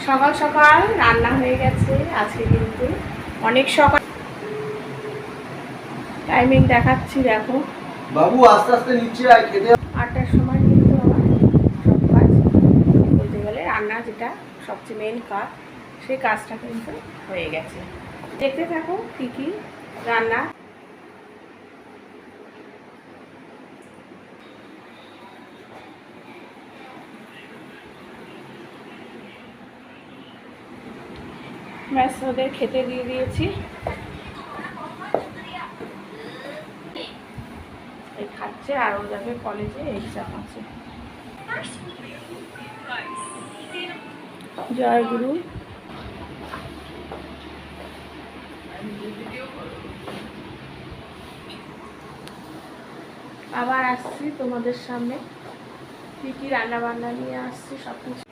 সকাল সকাল রান্না হয়ে গেছে আজকে, কিন্তু অনেক সকাল। টাইমিং দেখাচ্ছি, দেখো বাবু আস্তে আস্তে নিচে আয়, খেতে 8টার সময় কিন্তু আমার সব কাজ বলতে গেলে রান্না, যেটা সবচেয়ে মেন কাজ, সেই কাজটা কিন্তু হয়ে গেছে। দেখতে থাকো কী কী রান্না। ব্যাস, ওদের খেতে দিয়ে দিয়েছি। এই খাচ্ছে, আর ও যাবে কলেজে, এক্সাম আছে। জয় গুরু। আবার আসছি তোমাদের সামনে, কী কী রান্না বান্না নিয়ে আসছি সব কিছু।